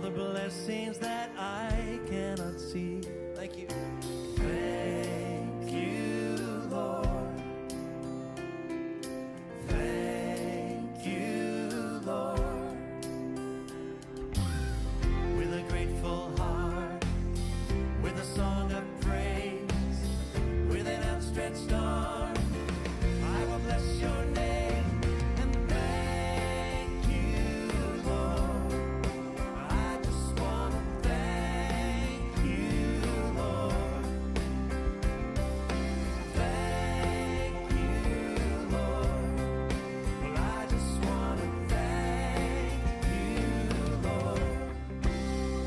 the blessings that I cannot see. Thank you. Thank you, Lord. Thank you, Lord. With a grateful heart, with a song of praise, with an outstretched arm, I will bless your name and thank you, Lord. I just want to thank you, Lord. Thank you, Lord. Well, I just want to thank you, Lord.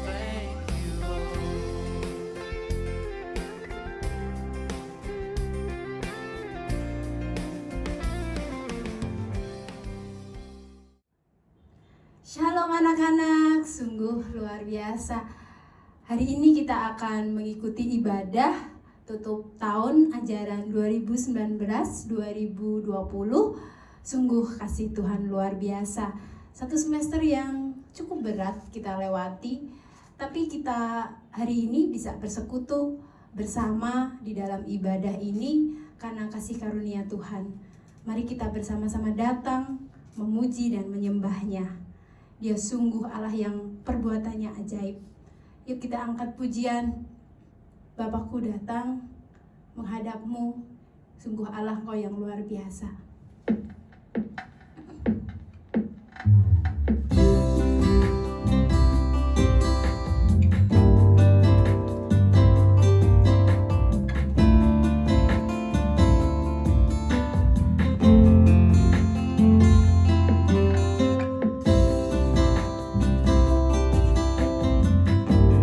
Thank you, Lord. Shalom anak-anak, sungguh luar biasa. Hari ini kita akan mengikuti ibadah tutup tahun ajaran 2019-2020. Sungguh kasih Tuhan luar biasa. Satu semester yang cukup berat kita lewati, tapi kita hari ini bisa bersekutu bersama di dalam ibadah ini karena kasih karunia Tuhan. Mari kita bersama-sama datang, memuji dan menyembahnya. Dia sungguh Allah yang perbuatannya ajaib. Yuk kita angkat pujian. Bapakku datang menghadapmu. Sungguh Allah Kau yang luar biasa.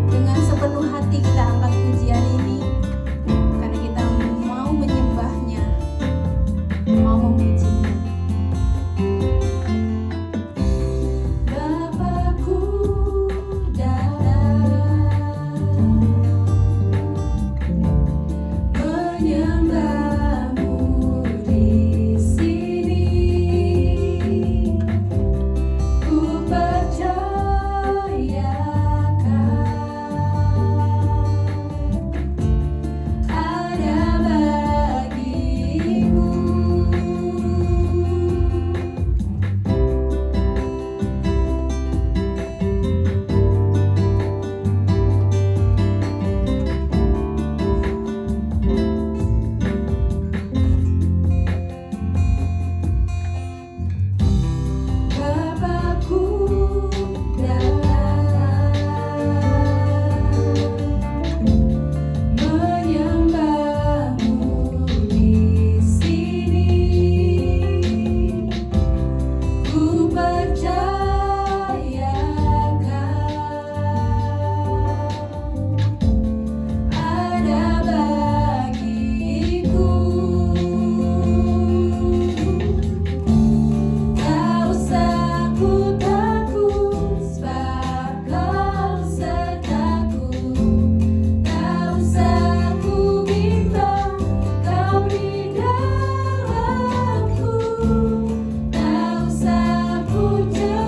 Dengan sepenuh hati kita angkat pujian ini karena kita mau menyembahnya, mau memujinya. Bapakku datang menyembahmu di sini. Ku percayakan ada bagiku. Bapakku datang menyembahmu di sini. Ku percayakan ada bagiku. Tak usah ku takut, sebab Kau sertaku. Tak usah ku bimbang, Kau di dalamku. Tak usah ku cemas,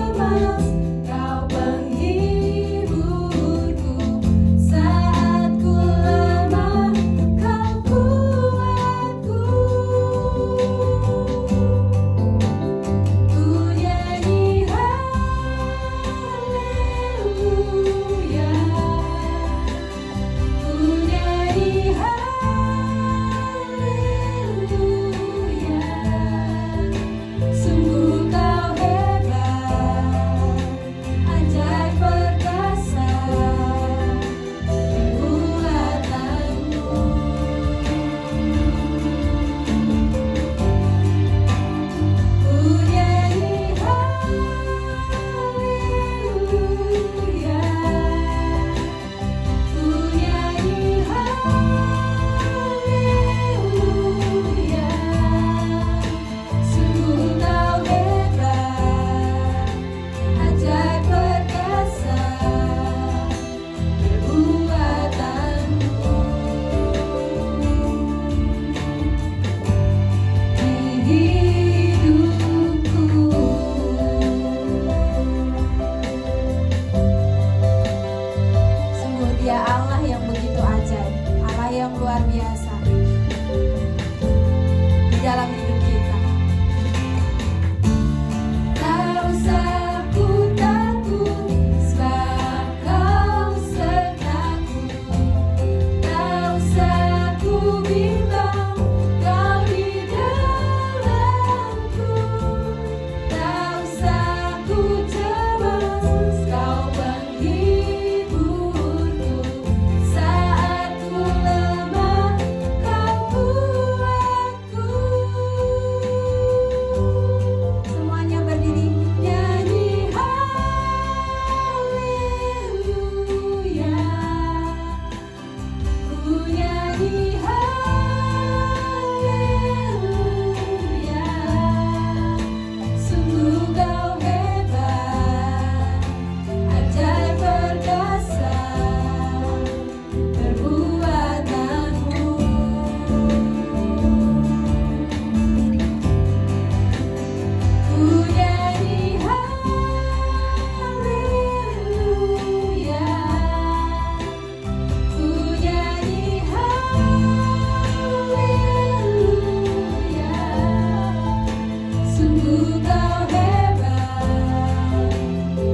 Kau hebat,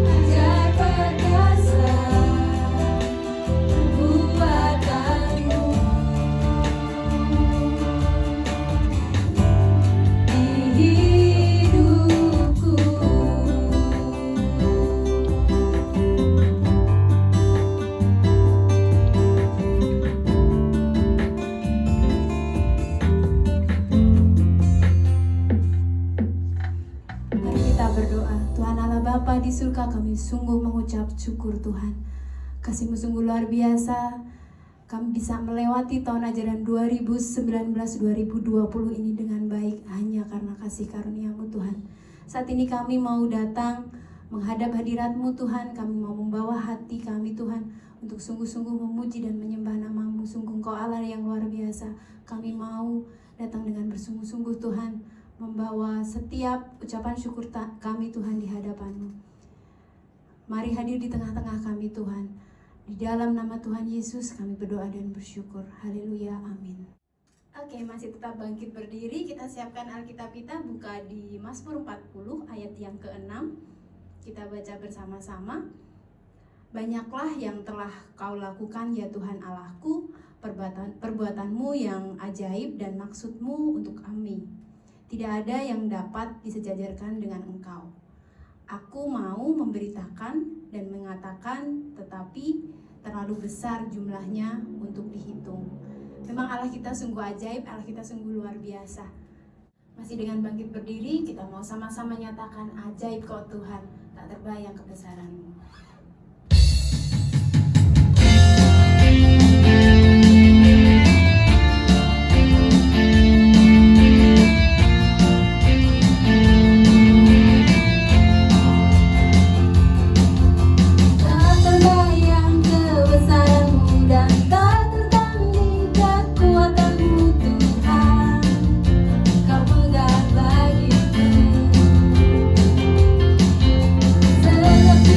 ajaib perkasa perbuatanmu di hidupku. Mari kita berdoa. Tuhan Allah Bapa di surga, kami sungguh mengucap syukur Tuhan. Kasih-Mu sungguh luar biasa. Kami bisa melewati tahun ajaran 2019-2020 ini dengan baik hanya karena kasih karunia-Mu Tuhan. Saat ini kami mau datang menghadap hadirat-Mu Tuhan. Kami mau membawa hati kami Tuhan untuk sungguh-sungguh memuji dan menyembah nama-Mu. Sungguh Engkau Allah yang luar biasa. Kami mau datang dengan bersungguh-sungguh Tuhan, membawa setiap ucapan syukur kami Tuhan di hadapan-Mu. Mari hadir di tengah-tengah kami Tuhan. Di dalam nama Tuhan Yesus kami berdoa dan bersyukur. Haleluya, amin. Oke, masih tetap bangkit berdiri. Kita siapkan Alkitab kita, buka di Mazmur 40 ayat yang ke-6. Kita baca bersama-sama. Banyaklah yang telah Kau lakukan ya Tuhan Allahku, perbuatan-Mu yang ajaib dan maksud-Mu untuk kami. Tidak ada yang dapat disejajarkan dengan Engkau. Aku mau memberitakan dan mengatakan, tetapi terlalu besar jumlahnya untuk dihitung. Memang Allah kita sungguh ajaib, Allah kita sungguh luar biasa. Masih dengan bangkit berdiri, kita mau sama-sama nyatakan ajaib Kau Tuhan, tak terbayang kebesaran-Mu.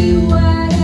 What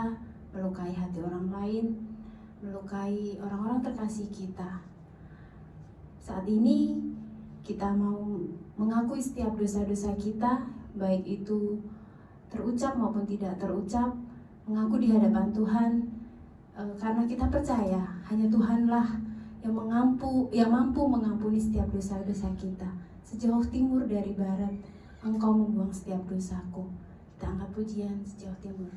kita, melukai hati orang lain, melukai orang-orang terkasih kita. Saat ini kita mau mengakui setiap dosa-dosa kita, baik itu terucap maupun tidak terucap, mengaku di hadapan Tuhan, karena kita percaya hanya Tuhanlah yang mampu mengampuni setiap dosa-dosa kita. Sejauh timur dari barat, Engkau membuang setiap dosaku. Kita angkat pujian sejauh timur.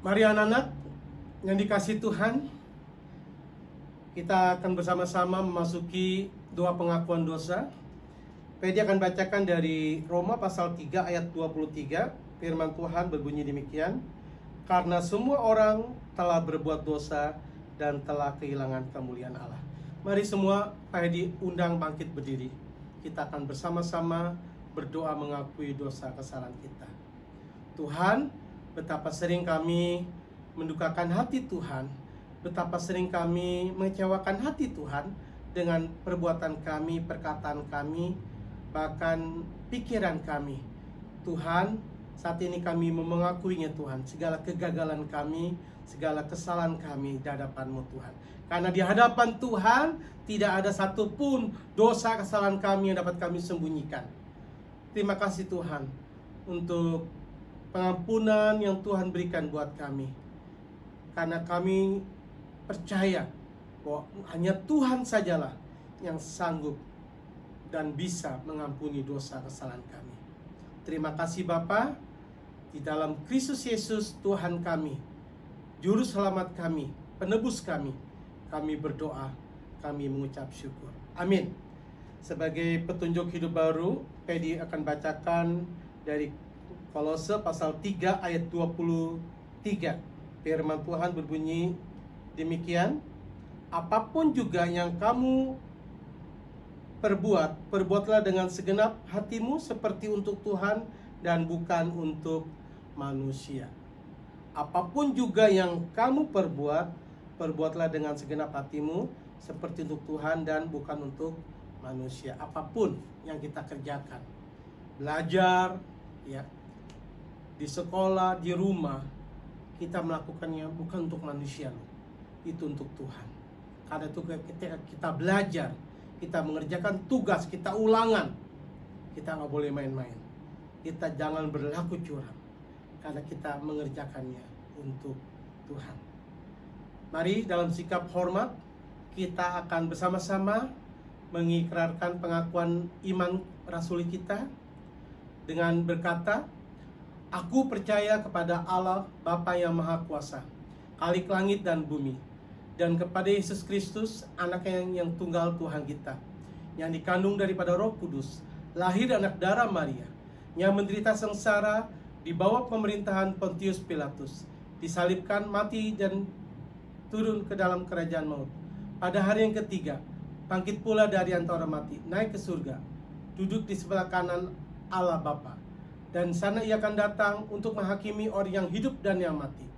Mari anak-anak yang dikasih Tuhan, kita akan bersama-sama memasuki doa pengakuan dosa. Pedi akan bacakan dari Roma pasal 3 ayat 23. Firman Tuhan berbunyi demikian: karena semua orang telah berbuat dosa dan telah kehilangan kemuliaan Allah. Mari semua Pedi undang bangkit berdiri. Kita akan bersama-sama berdoa mengakui dosa kesalahan kita. Tuhan, betapa sering kami mendukakan hati Tuhan, betapa sering kami mengecewakan hati Tuhan dengan perbuatan kami, perkataan kami, bahkan pikiran kami. Tuhan, saat ini kami mengakuinya Tuhan, segala kegagalan kami, segala kesalahan kami di hadapan-Mu Tuhan. Karena di hadapan Tuhan tidak ada satupun dosa kesalahan kami yang dapat kami sembunyikan. Terima kasih Tuhan untuk pengampunan yang Tuhan berikan buat kami. Karena kami percaya bahwa hanya Tuhan sajalah yang sanggup dan bisa mengampuni dosa kesalahan kami. Terima kasih Bapa, di dalam Kristus Yesus Tuhan kami, Juru Selamat kami, Penebus kami berdoa, kami mengucap syukur. Amin. Sebagai petunjuk hidup baru, Pedi akan bacakan dari Kolose pasal 3 ayat 23. Firman Tuhan berbunyi demikian, apapun juga yang kamu perbuatlah dengan segenap hatimu seperti untuk Tuhan dan bukan untuk manusia. Apapun juga yang kamu perbuatlah dengan segenap hatimu seperti untuk Tuhan dan bukan untuk manusia. Apapun yang kita kerjakan, belajar, ya, di sekolah, di rumah, kita melakukannya bukan untuk manusia loh. Itu untuk Tuhan. Karena itu ketika kita belajar, kita mengerjakan tugas, kita ulangan, kita nggak boleh main-main. Kita jangan berlaku curang, karena kita mengerjakannya untuk Tuhan. Mari dalam sikap hormat, kita akan bersama-sama mengikrarkan pengakuan iman rasuli kita dengan berkata, aku percaya kepada Allah Bapa yang Maha Kuasa, Khalik langit dan bumi, dan kepada Yesus Kristus, Anak yang tunggal Tuhan kita, yang dikandung daripada Roh Kudus, lahir anak darah Maria, yang menderita sengsara di bawah pemerintahan Pontius Pilatus, disalibkan, mati, dan turun ke dalam kerajaan maut. Pada hari yang ketiga, bangkit pula dari antara mati, naik ke surga, duduk di sebelah kanan Allah Bapa, dan sana ia akan datang untuk menghakimi orang yang hidup dan yang mati.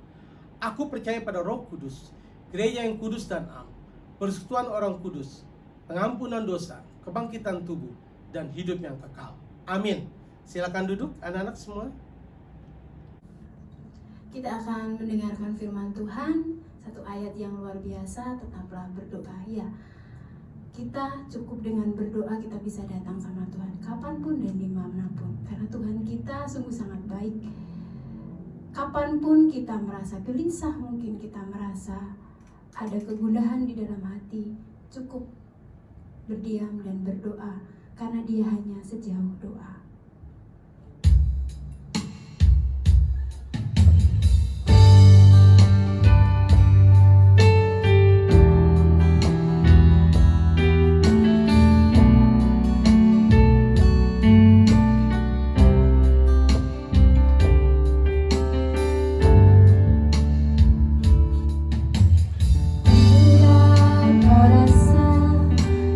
Aku percaya pada Roh Kudus, gereja yang kudus dan am, persekutuan orang kudus, pengampunan dosa, kebangkitan tubuh, dan hidup yang kekal. Amin. Silakan duduk anak-anak semua. Kita akan mendengarkan firman Tuhan, satu ayat yang luar biasa, tetaplah berdoa. Ya, kita cukup dengan berdoa, kita bisa datang sama Tuhan kapanpun dan dimanapun, karena Tuhan kita sungguh sangat baik. Kapanpun kita merasa gelisah, mungkin kita merasa ada kegundahan di dalam hati, cukup berdiam dan berdoa, karena Dia hanya sejauh doa.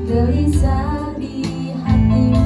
Gelisah di hatimu,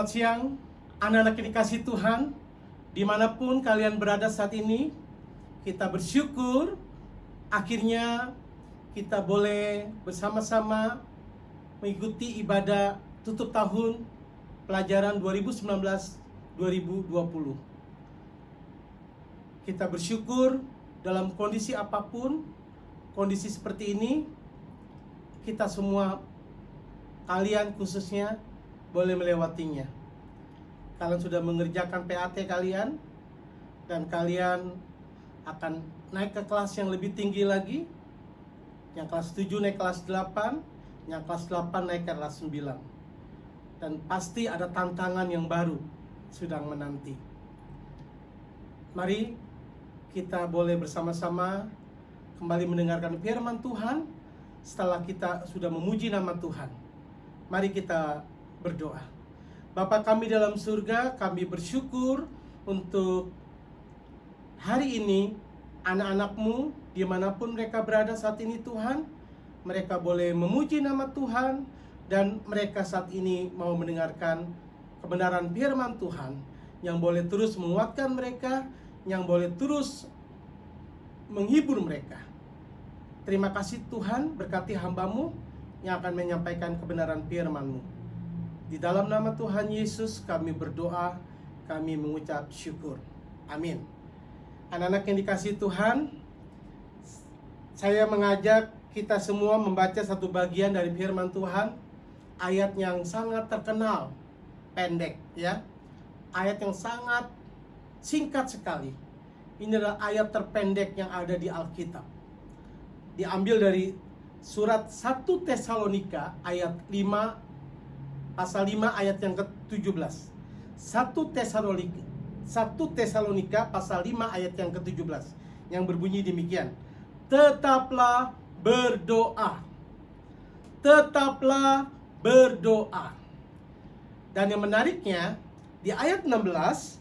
Selamat siang, anak-anak yang dikasihi Tuhan. Dimanapun kalian berada saat ini, kita bersyukur akhirnya kita boleh bersama-sama mengikuti ibadah tutup tahun pelajaran 2019-2020. Kita bersyukur dalam kondisi apapun, kondisi seperti ini, kita semua, kalian khususnya, boleh melewatinya. Kalian sudah mengerjakan PAT kalian, dan kalian akan naik ke kelas yang lebih tinggi lagi. Yang kelas 7 naik kelas 8, yang kelas 8 naik ke kelas 9. Dan pasti ada tantangan yang baru sedang menanti. Mari kita boleh bersama-sama kembali mendengarkan firman Tuhan setelah kita sudah memuji nama Tuhan. Mari kita berdoa. Bapa kami dalam surga, kami bersyukur untuk hari ini anak-anak-Mu dimanapun mereka berada saat ini Tuhan. Mereka boleh memuji nama Tuhan, dan mereka saat ini mau mendengarkan kebenaran firman Tuhan yang boleh terus menguatkan mereka, yang boleh terus menghibur mereka. Terima kasih Tuhan, berkati hamba-Mu yang akan menyampaikan kebenaran firman-Mu. Di dalam nama Tuhan Yesus kami berdoa, kami mengucap syukur. Amin. Anak-anak yang dikasihi Tuhan, saya mengajak kita semua membaca satu bagian dari firman Tuhan, ayat yang sangat terkenal, pendek ya. Ayat yang sangat singkat sekali. Ini adalah ayat terpendek yang ada di Alkitab. Diambil dari surat 1 Tesalonika ayat 5, pasal 5 ayat yang ke-17. 1 Tesalonika pasal 5 ayat yang ke-17, yang berbunyi demikian. Tetaplah berdoa. Tetaplah berdoa. Dan yang menariknya, di ayat 16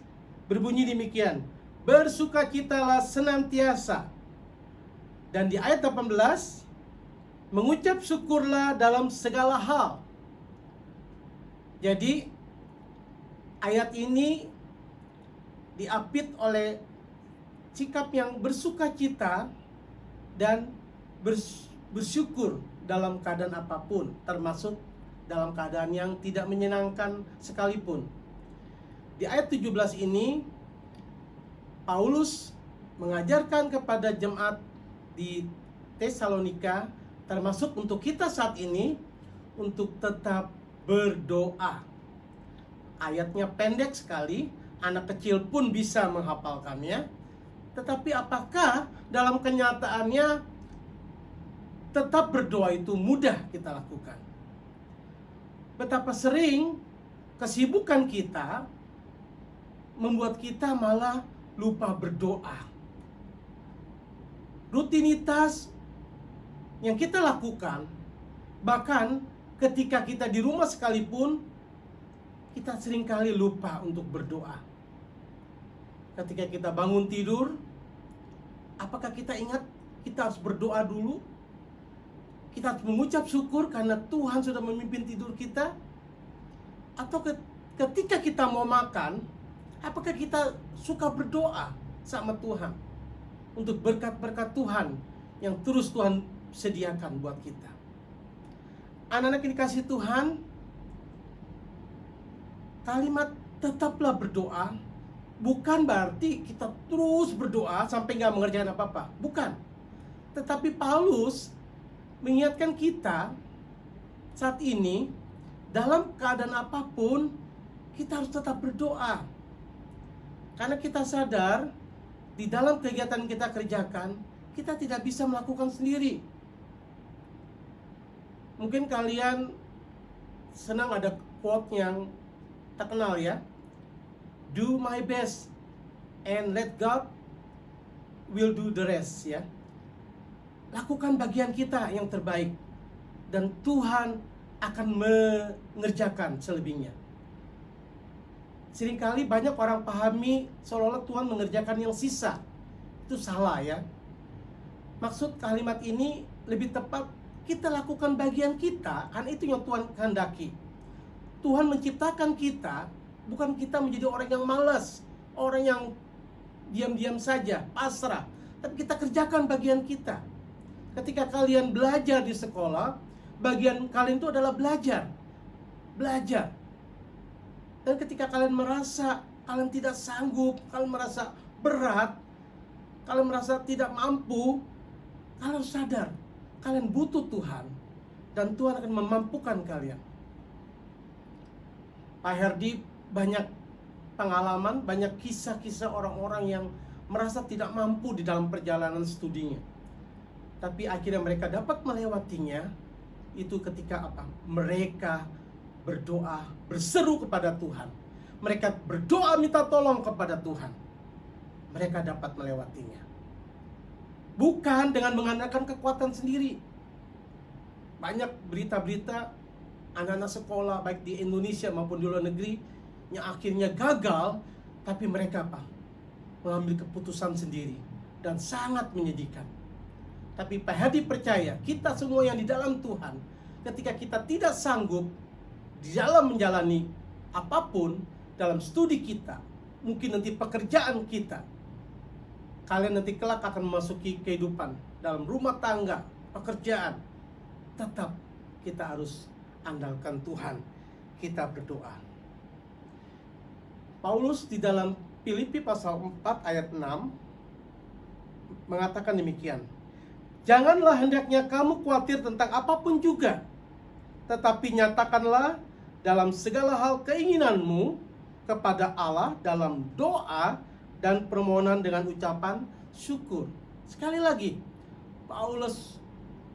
berbunyi demikian. Bersukacitalah senantiasa. Dan di ayat 18, mengucap syukurlah dalam segala hal. Jadi ayat ini diapit oleh sikap yang bersukacita dan bersyukur dalam keadaan apapun, termasuk dalam keadaan yang tidak menyenangkan sekalipun. Di ayat 17 ini Paulus mengajarkan kepada jemaat di Tesalonika, termasuk untuk kita saat ini, untuk tetap berdoa. Ayatnya pendek sekali, anak kecil pun bisa menghafalkannya. Tetapi apakah dalam kenyataannya tetap berdoa itu mudah kita lakukan? Betapa sering kesibukan kita membuat kita malah lupa berdoa. Rutinitas yang kita lakukan, bahkan ketika kita di rumah sekalipun, kita seringkali lupa untuk berdoa. Ketika kita bangun tidur, apakah kita ingat kita harus berdoa dulu? Kita harus mengucap syukur karena Tuhan sudah memimpin tidur kita? Atau ketika kita mau makan, apakah kita suka berdoa sama Tuhan untuk berkat-berkat Tuhan yang terus Tuhan sediakan buat kita? Anak-anak yang dikasihi Tuhan, kalimat tetaplah berdoa bukan berarti kita terus berdoa sampai nggak mengerjakan apa-apa. Bukan. Tetapi Paulus mengingatkan kita saat ini, dalam keadaan apapun, kita harus tetap berdoa. Karena kita sadar, di dalam kegiatan kita kerjakan, kita tidak bisa melakukan sendiri. Mungkin kalian senang ada quote yang terkenal ya. Do my best and let God will do the rest ya. Lakukan bagian kita yang terbaik dan Tuhan akan mengerjakan selebihnya. Seringkali banyak orang pahami seolah-olah Tuhan mengerjakan yang sisa. Itu salah ya. Maksud kalimat ini lebih tepat, kita lakukan bagian kita, kan itu yang Tuhan kehendaki. Tuhan menciptakan kita Bukan kita menjadi orang yang malas, orang yang diam-diam saja, pasrah. Tapi kita kerjakan bagian kita. Ketika kalian belajar di sekolah, bagian kalian itu adalah belajar. Belajar. Dan ketika kalian merasa kalian tidak sanggup, kalian merasa berat, kalian merasa tidak mampu, kalian sadar, kalian butuh Tuhan. Dan Tuhan akan memampukan kalian. Pak Herdi banyak pengalaman, banyak kisah-kisah orang-orang yang merasa tidak mampu di dalam perjalanan studinya. Tapi akhirnya mereka dapat melewatinya. Itu ketika apa? Mereka berdoa, berseru kepada Tuhan. Mereka berdoa minta tolong kepada Tuhan. Mereka dapat melewatinya. Bukan dengan mengandalkan kekuatan sendiri. Banyak berita-berita anak-anak sekolah baik di Indonesia maupun di luar negeri yang akhirnya gagal, tapi mereka apa? Mengambil keputusan sendiri dan sangat menyedihkan. Tapi Pak Hadi percaya, kita semua yang di dalam Tuhan, ketika kita tidak sanggup di dalam menjalani apapun, dalam studi kita, mungkin nanti pekerjaan kita, kalian nanti kelak akan memasuki kehidupan dalam rumah tangga, pekerjaan, tetap kita harus andalkan Tuhan. Kita berdoa. Paulus di dalam Filipi pasal 4 ayat 6 mengatakan demikian. Janganlah hendaknya kamu khawatir tentang apapun juga, tetapi nyatakanlah dalam segala hal keinginanmu kepada Allah dalam doa dan permohonan dengan ucapan syukur. Sekali lagi, Paulus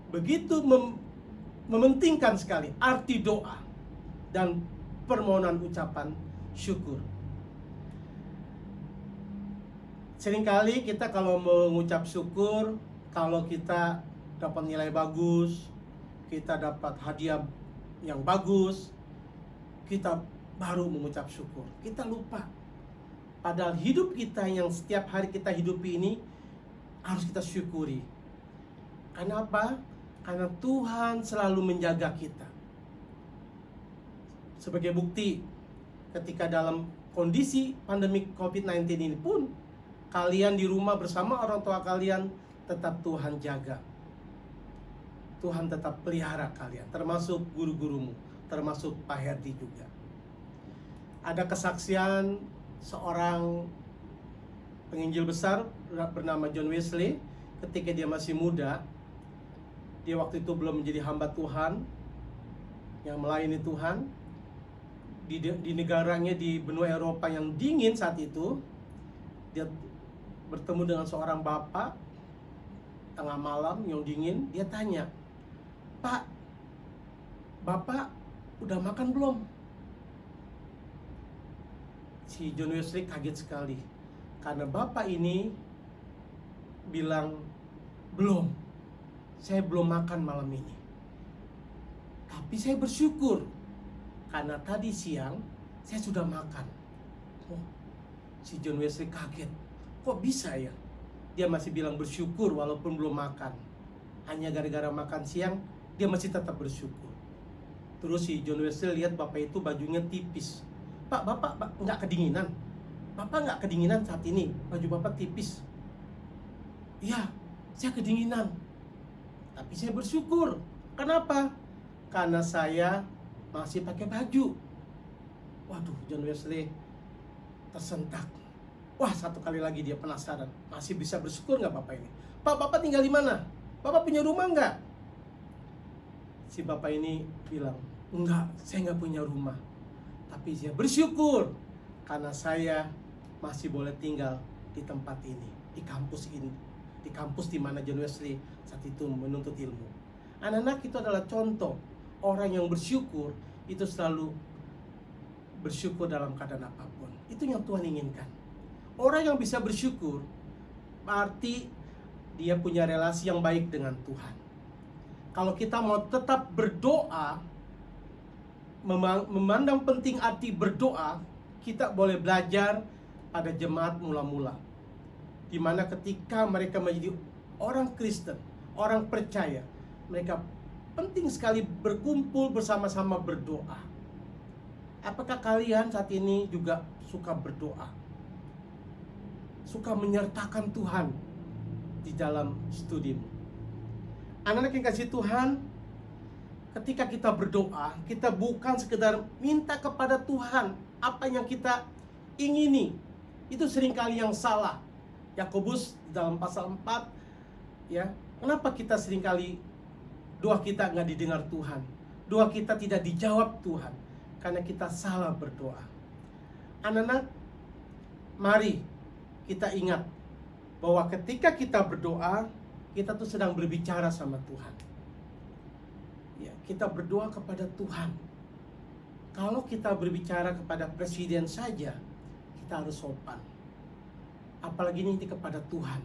begitu mementingkan sekali arti doa dan permohonan ucapan syukur. Seringkali kita kalau mengucap syukur, kalau kita dapat nilai bagus, kita dapat hadiah yang bagus, kita baru mengucap syukur. Kita lupa. Padahal hidup kita yang setiap hari kita hidupi ini harus kita syukuri. Karena apa? Karena Tuhan selalu menjaga kita. Sebagai bukti, ketika dalam kondisi pandemi COVID-19 ini pun, kalian di rumah bersama orang tua kalian, tetap Tuhan jaga. Tuhan tetap pelihara kalian, termasuk guru-gurumu, termasuk Pak Herdi juga. Ada kesaksian seorang penginjil besar bernama John Wesley. Ketika dia masih muda, dia waktu itu belum menjadi hamba Tuhan yang melayani Tuhan di negaranya di benua Eropa yang dingin saat itu. Dia bertemu dengan seorang bapak tengah malam yang dingin. Dia tanya, "Pak, Bapak udah makan belum?" Si John Wesley kaget sekali karena bapak ini bilang, "Belum, saya belum makan malam ini. Tapi saya bersyukur karena tadi siang saya sudah makan." Oh, si John Wesley kaget. Kok bisa ya? Dia masih bilang bersyukur walaupun belum makan. Hanya gara-gara makan siang, dia masih tetap bersyukur. Terus si John Wesley lihat bapak itu bajunya tipis. "Pak, Bapak nggak kedinginan? Bapak nggak kedinginan saat ini? Baju Bapak tipis." "Iya, saya kedinginan. Tapi saya bersyukur. Kenapa? Karena saya masih pakai baju." Waduh, John Wesley tersentak. Wah, satu kali lagi dia penasaran. Masih bisa bersyukur nggak Bapak ini? "Pak, Bapak tinggal di mana? Bapak punya rumah nggak?" Si Bapak ini bilang, "Enggak, saya nggak punya rumah. Tapi saya bersyukur karena saya masih boleh tinggal di tempat ini, di kampus ini, di kampus di mana John Wesley saat itu menuntut ilmu." Anak-anak, itu adalah contoh orang yang bersyukur itu selalu bersyukur dalam keadaan apapun. Itu yang Tuhan inginkan. Orang yang bisa bersyukur berarti dia punya relasi yang baik dengan Tuhan. Kalau kita mau tetap berdoa, memandang penting arti berdoa, kita boleh belajar pada jemaat mula-mula, di mana ketika mereka menjadi orang Kristen, orang percaya, mereka penting sekali berkumpul bersama-sama berdoa. Apakah kalian saat ini juga suka berdoa? Suka menyertakan Tuhan di dalam studimu? Anak-anak yang kasih Tuhan, ketika kita berdoa, kita bukan sekedar minta kepada Tuhan apa yang kita ingini. Itu seringkali yang salah. Yakobus dalam pasal 4, ya, kenapa kita seringkali doa kita nggak didengar Tuhan? Doa kita tidak dijawab Tuhan karena kita salah berdoa. Anak-anak, mari kita ingat bahwa ketika kita berdoa, kita tuh sedang berbicara sama Tuhan. Ya, kita berdoa kepada Tuhan. Kalau kita berbicara kepada presiden saja, kita harus sopan. Apalagi ini kepada Tuhan.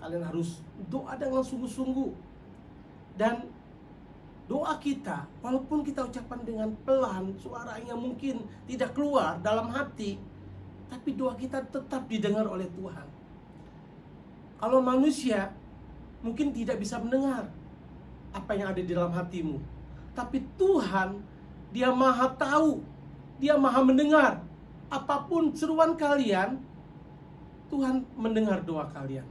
Kalian harus doa dengan sungguh-sungguh. Dan doa kita, walaupun kita ucapkan dengan pelan, suaranya mungkin tidak keluar dalam hati, tapi doa kita tetap didengar oleh Tuhan. Kalau manusia mungkin tidak bisa mendengar apa yang ada di dalam hatimu, tapi Tuhan, Dia maha tahu, Dia maha mendengar. Apapun seruan kalian, Tuhan mendengar doa kalian.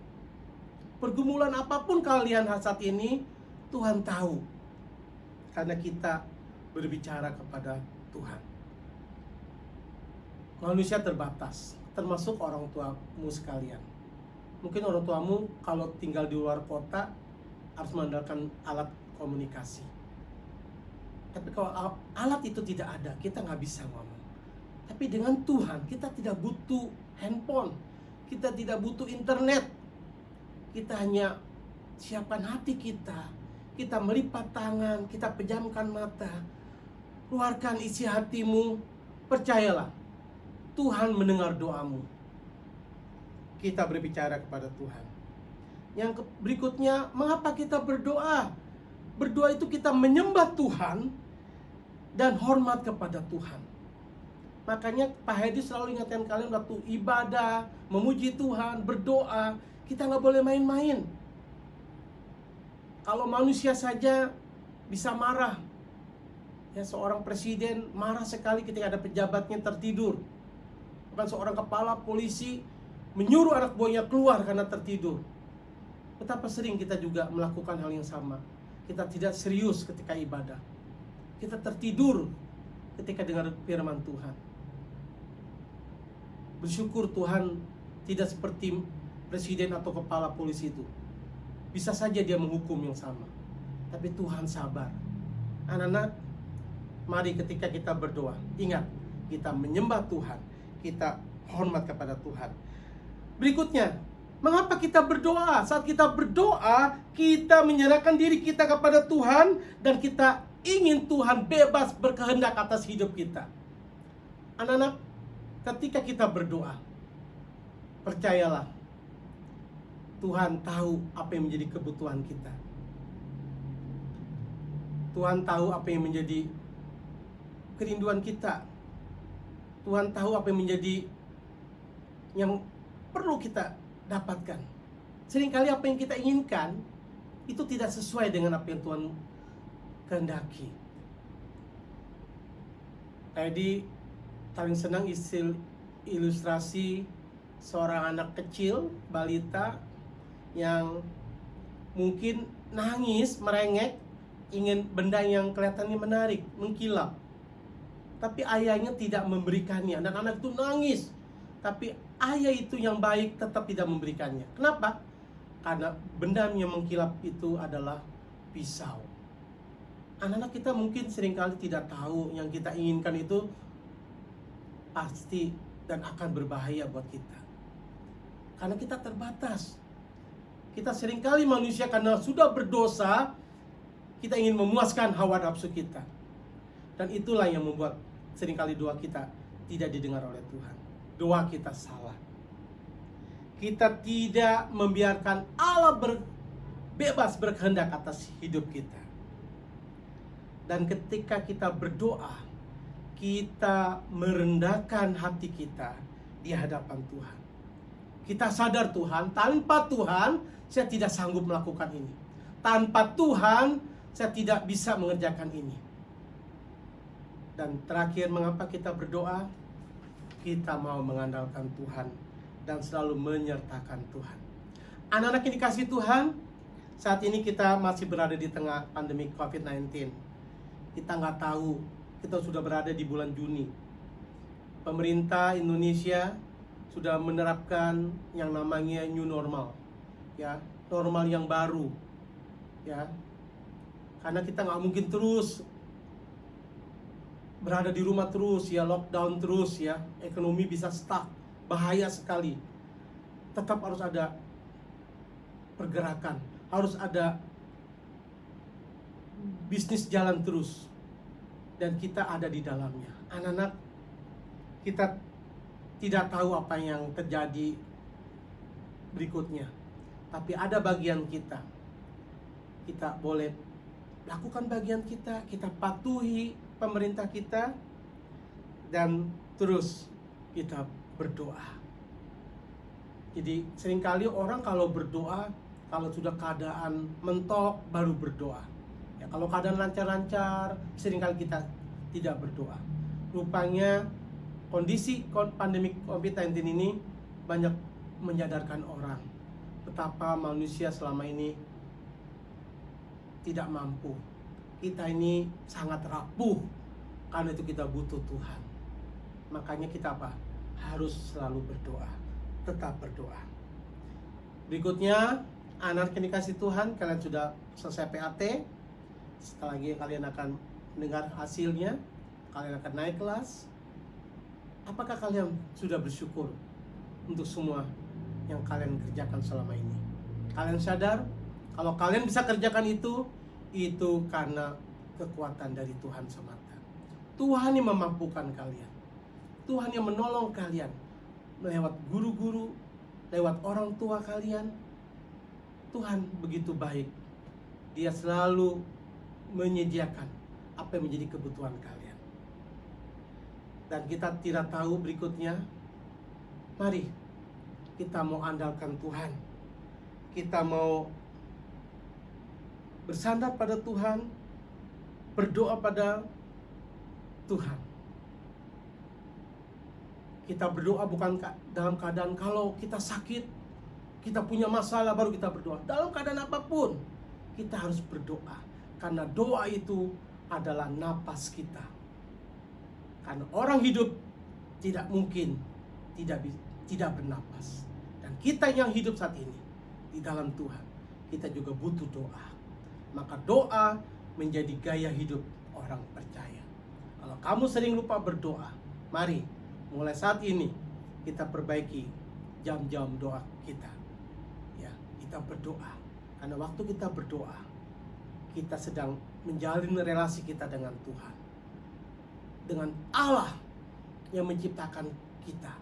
Pergumulan apapun kalian saat ini, Tuhan tahu. Karena kita berbicara kepada Tuhan. Manusia terbatas, termasuk orang tuamu sekalian. Mungkin orang tuamu kalau tinggal di luar kota harus mengandalkan alat komunikasi. Tapi kalau alat itu tidak ada, kita nggak bisa ngomong. Tapi dengan Tuhan, kita tidak butuh handphone, kita tidak butuh internet. Kita hanya siapkan hati kita, kita melipat tangan, kita pejamkan mata, keluarkan isi hatimu. Percayalah, Tuhan mendengar doamu. Kita berbicara kepada Tuhan. Yang berikutnya, mengapa kita berdoa? Berdoa itu kita menyembah Tuhan dan hormat kepada Tuhan. Makanya Pak Hedi selalu ingatkan kalian waktu ibadah, memuji Tuhan, berdoa, kita nggak boleh main-main. Kalau manusia saja bisa marah, ya, seorang presiden marah sekali ketika ada pejabatnya tertidur. Bahkan seorang kepala polisi menyuruh anak buahnya keluar karena tertidur. Betapa sering kita juga melakukan hal yang sama. Kita tidak serius ketika ibadah. Kita tertidur ketika dengar firman Tuhan. Bersyukur Tuhan tidak seperti presiden atau kepala polisi itu. Bisa saja dia menghukum yang sama. Tapi Tuhan sabar. Anak-anak, mari ketika kita berdoa, ingat, kita menyembah Tuhan, kita hormat kepada Tuhan. Berikutnya, mengapa kita berdoa? Saat kita berdoa, kita menyerahkan diri kita kepada Tuhan dan kita ingin Tuhan bebas berkehendak atas hidup kita. Anak-anak, ketika kita berdoa, percayalah, Tuhan tahu apa yang menjadi kebutuhan kita. Tuhan tahu apa yang menjadi kerinduan kita. Tuhan tahu apa yang menjadi yang perlu kita dapatkan. Seringkali apa yang kita inginkan itu tidak sesuai dengan apa yang Tuhan kehendaki. Tadi paling senang ilustrasi seorang anak kecil, balita, yang mungkin nangis, merengek, ingin benda yang kelihatannya menarik, mengkilap. Tapi ayahnya tidak memberikannya, dan anak itu nangis. Tapi ayah itu yang baik tetap tidak memberikannya. Kenapa? Karena benda yang mengkilap itu adalah pisau. Anak-anak kita mungkin seringkali tidak tahu yang kita inginkan itu pasti dan akan berbahaya buat kita. Karena kita terbatas. Kita seringkali manusia karena sudah berdosa, kita ingin memuaskan hawa nafsu kita. Dan itulah yang membuat seringkali doa kita tidak didengar oleh Tuhan. Doa kita salah. Kita tidak membiarkan Allah bebas berkehendak atas hidup kita. Dan ketika kita berdoa, kita merendahkan hati kita di hadapan Tuhan. Kita sadar Tuhan, tanpa Tuhan saya tidak sanggup melakukan ini. Tanpa Tuhan saya tidak bisa mengerjakan ini. Dan terakhir, mengapa kita berdoa? Kita mau mengandalkan Tuhan dan selalu menyertakan Tuhan. Anak-anak yang dikasihi Tuhan, saat ini kita masih berada di tengah pandemi COVID-19. Kita nggak tahu, kita sudah berada di bulan Juni. Pemerintah Indonesia sudah menerapkan yang namanya new normal, ya, normal yang baru, ya. Karena kita nggak mungkin terus berada di rumah terus, ya, lockdown terus, ya, ekonomi bisa stuck, bahaya sekali. Tetap harus ada pergerakan, harus ada bisnis jalan terus, dan kita ada di dalamnya. Anak-anak, kita tidak tahu apa yang terjadi berikutnya, tapi ada bagian kita. Kita boleh lakukan bagian kita, kita patuhi pemerintah kita, dan terus kita berdoa. Jadi seringkali orang kalau berdoa, kalau sudah keadaan mentok baru berdoa. Ya, kalau keadaan lancar-lancar, seringkali kita tidak berdoa. Rupanya kondisi pandemi COVID-19 ini banyak menyadarkan orang betapa manusia selama ini tidak mampu. Kita ini sangat rapuh, karena itu kita butuh Tuhan. Makanya kita apa? Harus selalu berdoa, tetap berdoa. Berikutnya, anak yang dikasih Tuhan, kalian sudah selesai PAT. Setelah lagi kalian akan mendengar hasilnya, kalian akan naik kelas. Apakah kalian sudah bersyukur untuk semua yang kalian kerjakan selama ini? Kalian sadar kalau kalian bisa kerjakan itu karena kekuatan dari Tuhan semata. Tuhan yang memampukan kalian, Tuhan yang menolong kalian lewat guru-guru, lewat orang tua kalian. Tuhan begitu baik, Dia selalu menyediakan apa yang menjadi kebutuhan kalian. Dan kita tidak tahu berikutnya. Mari kita mau andalkan Tuhan, kita mau bersandar pada Tuhan, berdoa pada Tuhan. Kita berdoa bukan dalam keadaan kalau kita sakit, kita punya masalah baru kita berdoa. Dalam keadaan apapun kita harus berdoa, karena doa itu adalah napas kita. Karena orang hidup tidak mungkin tidak bernapas. Dan kita yang hidup saat ini di dalam Tuhan, kita juga butuh doa. Maka doa menjadi gaya hidup orang percaya. Kalau kamu sering lupa berdoa, mari mulai saat ini kita perbaiki jam-jam doa kita. Ya, kita berdoa. Karena waktu kita berdoa, kita sedang menjalin relasi kita dengan Tuhan, dengan Allah yang menciptakan kita,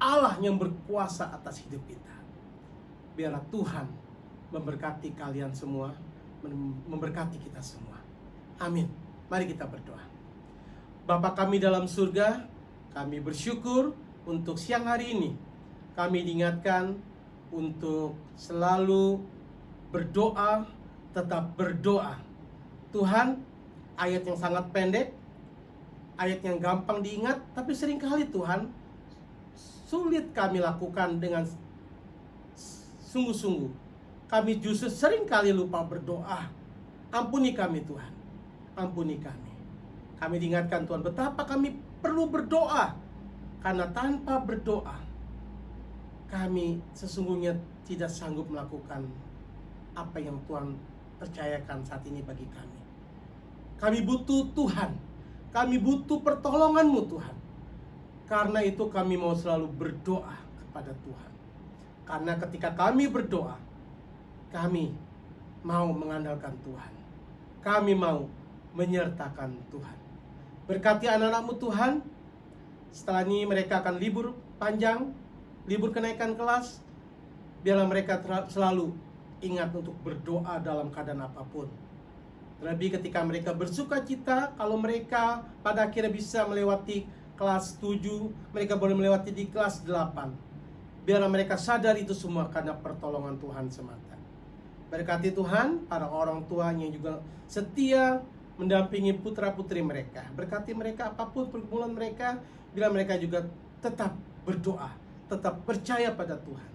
Allah yang berkuasa atas hidup kita. Biarlah Tuhan memberkati kalian semua, memberkati kita semua. Amin. Mari kita berdoa. Bapa kami dalam surga, kami bersyukur untuk siang hari ini. Kami diingatkan untuk selalu berdoa, tetap berdoa. Tuhan, ayat yang sangat pendek, ayat yang gampang diingat, tapi seringkali Tuhan, sulit kami lakukan dengan sungguh-sungguh. Kami justru seringkali lupa berdoa. Ampuni kami Tuhan, ampuni kami. Kami diingatkan Tuhan betapa kami perlu berdoa, karena tanpa berdoa kami sesungguhnya tidak sanggup melakukan apa yang Tuhan percayakan saat ini bagi kami. Kami butuh Tuhan, kami butuh pertolongan-Mu Tuhan. Karena itu kami mau selalu berdoa kepada Tuhan. Karena ketika kami berdoa, kami mau mengandalkan Tuhan. Kami mau menyertakan Tuhan. Berkati anak-anak-Mu Tuhan. Setelah ini mereka akan libur panjang, libur kenaikan kelas. Biarlah mereka selalu ingat untuk berdoa dalam keadaan apapun. Terlebih ketika mereka bersuka cita, kalau mereka pada akhirnya bisa melewati kelas 7, mereka boleh melewati di kelas 8. Biarlah mereka sadar itu semua karena pertolongan Tuhan semata. Berkati Tuhan para orang tua yang juga setia mendampingi putra-putri mereka. Berkati mereka apapun pergumulan mereka, bila mereka juga tetap berdoa, tetap percaya pada Tuhan.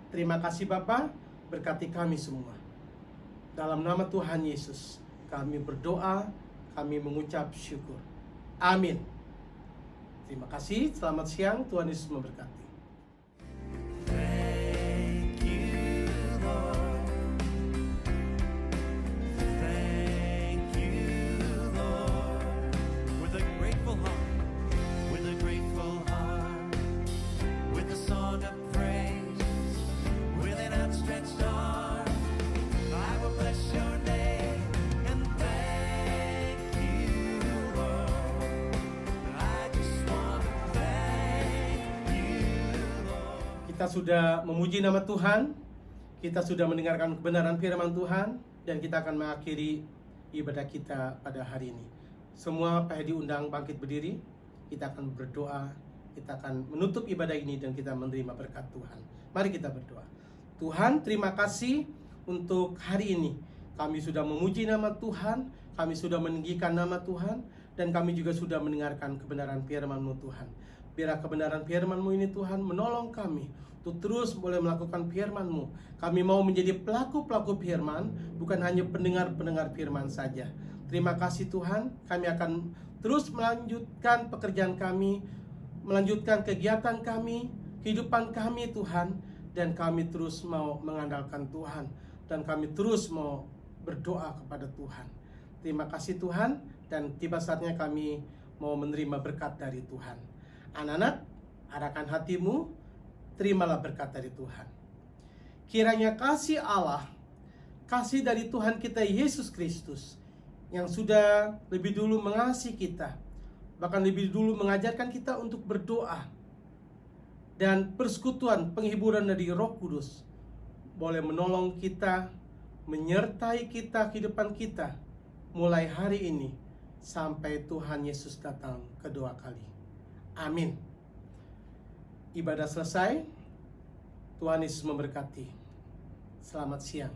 Terima kasih Bapa, berkati kami semua. Dalam nama Tuhan Yesus, kami berdoa, kami mengucap syukur. Amin. Terima kasih, selamat siang, Tuhan Yesus memberkati. Thank you, Lord. Thank you, Lord. With a grateful heart, with a grateful heart, with a song of praise, with an outstretched arm, I will bless your name and thank you, Lord. I just want to thank you, Lord. Kita sudah memuji nama Tuhan, kita sudah mendengarkan kebenaran firman Tuhan, dan kita akan mengakhiri ibadah kita pada hari ini. Semua Pak Hedi undang bangkit berdiri, kita akan berdoa, kita akan menutup ibadah ini dan kita menerima berkat Tuhan. Mari kita berdoa. Tuhan, terima kasih untuk hari ini. Kami sudah memuji nama Tuhan, kami sudah meninggikan nama Tuhan, dan kami juga sudah mendengarkan kebenaran firman-Mu Tuhan. Biarlah kebenaran firman-Mu ini Tuhan menolong kami untuk terus boleh melakukan firman-Mu. Kami mau menjadi pelaku-pelaku firman, bukan hanya pendengar-pendengar firman saja. Terima kasih Tuhan, kami akan terus melanjutkan pekerjaan kami, melanjutkan kegiatan kami, kehidupan kami Tuhan, dan kami terus mau mengandalkan Tuhan, dan kami terus mau berdoa kepada Tuhan. Terima kasih Tuhan, dan tiba saatnya kami mau menerima berkat dari Tuhan. Anak-anak, arahkan hatimu, terimalah berkat dari Tuhan. Kiranya kasih Allah, kasih dari Tuhan kita Yesus Kristus, yang sudah lebih dulu mengasihi kita, bahkan lebih dulu mengajarkan kita untuk berdoa, dan persekutuan penghiburan dari Roh Kudus boleh menolong kita, menyertai kita, kehidupan kita, mulai hari ini sampai Tuhan Yesus datang kedua kali. Amin. Ibadah selesai. Tuhan Yesus memberkati. Selamat siang.